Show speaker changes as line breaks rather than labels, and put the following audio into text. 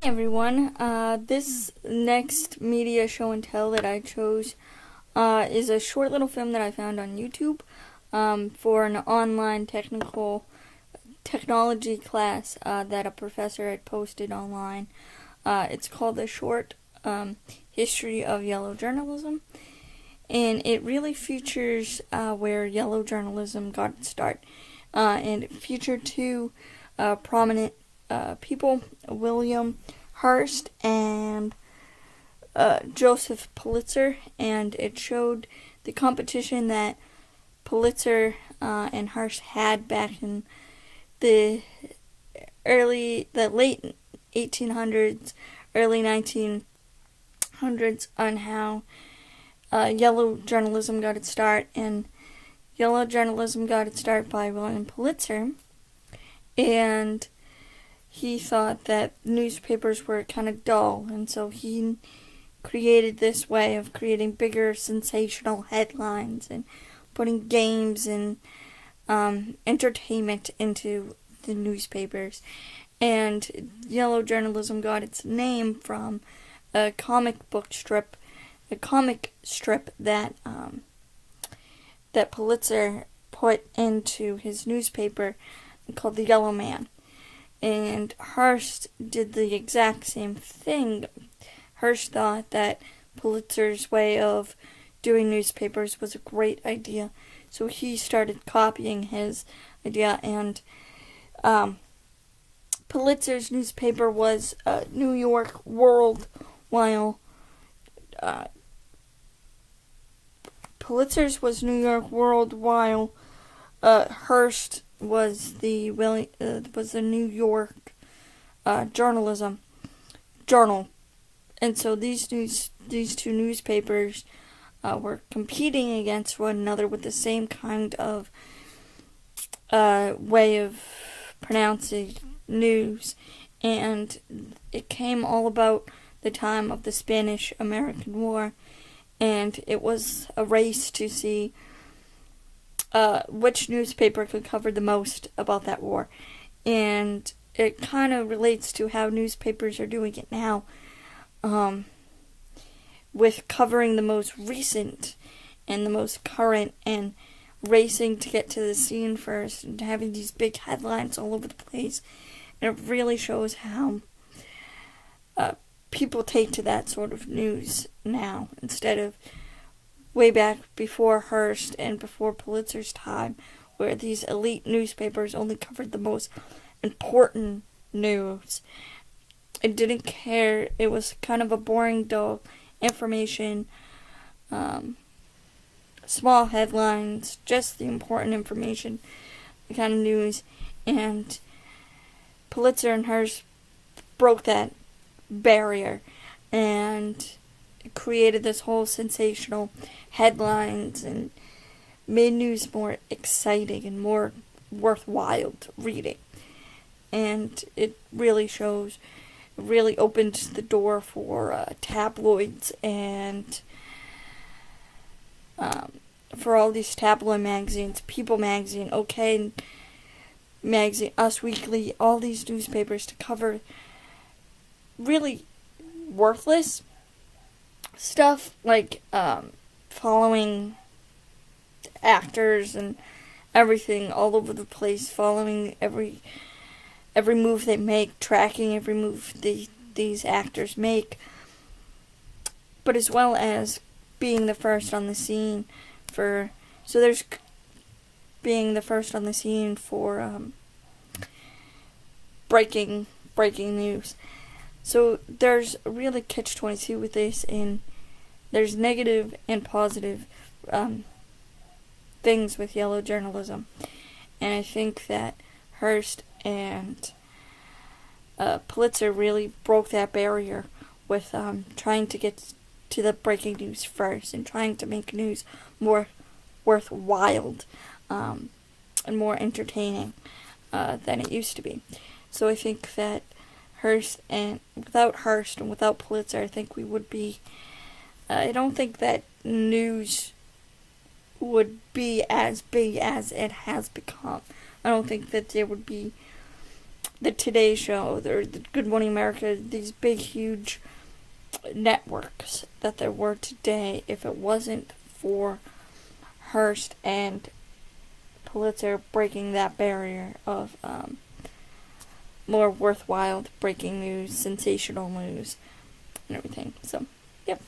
Everyone, this next media show and tell that I chose is a short little film that I found on YouTube for an online technology class that a professor had posted online. It's called The Short History of Yellow Journalism, and it really features where yellow journalism got its start. And it featured two prominent people, William Hearst and Joseph Pulitzer, and it showed the competition that Pulitzer and Hearst had back in the late 1800s, early 1900s, on how yellow journalism got its start. And yellow journalism got its start by William Pulitzer, and he thought that newspapers were kind of dull, and so he created this way of creating bigger sensational headlines and putting games and entertainment into the newspapers. And yellow journalism got its name from a comic strip that that Pulitzer put into his newspaper called The Yellow Man. And Hearst did the exact same thing. Hearst thought that Pulitzer's way of doing newspapers was a great idea, so he started copying his idea. And Pulitzer's newspaper was New York World, while Pulitzer's was New York World, while Hearst was the New York Journalism Journal. And so these two newspapers were competing against one another with the same kind of way of pronouncing news. And it came all about the time of the Spanish-American War, and it was a race to see which newspaper could cover the most about that war. And it kind of relates to how newspapers are doing it now, with covering the most recent and the most current and racing to get to the scene first and having these big headlines all over the place. And it really shows how people take to that sort of news now, instead of way back before Hearst and before Pulitzer's time, where these elite newspapers only covered the most important news. It didn't care. It was kind of a boring, dull information, small headlines, just the important information, the kind of news. And Pulitzer and Hearst broke that barrier and created this whole sensational headlines and made news more exciting and more worthwhile reading. And it really opened the door for tabloids and for all these tabloid magazines, People Magazine, OK Magazine, Us Weekly, all these newspapers to cover really worthless stuff, like following actors and everything all over the place, following every move they make, tracking every move these actors make, but as well as being the first on the scene for breaking news. So there's really catch-22 with this, and there's negative and positive things with yellow journalism. And I think that Hearst and Pulitzer really broke that barrier with trying to get to the breaking news first and trying to make news more worthwhile and more entertaining than it used to be. So I think that without Hearst and without Pulitzer, I think we would be. I don't think that news would be as big as it has become. I don't think that there would be the Today Show, or the Good Morning America, these big, huge networks that there were today, if it wasn't for Hearst and Pulitzer breaking that barrier of more worthwhile breaking news, sensational news, and everything. So, yep.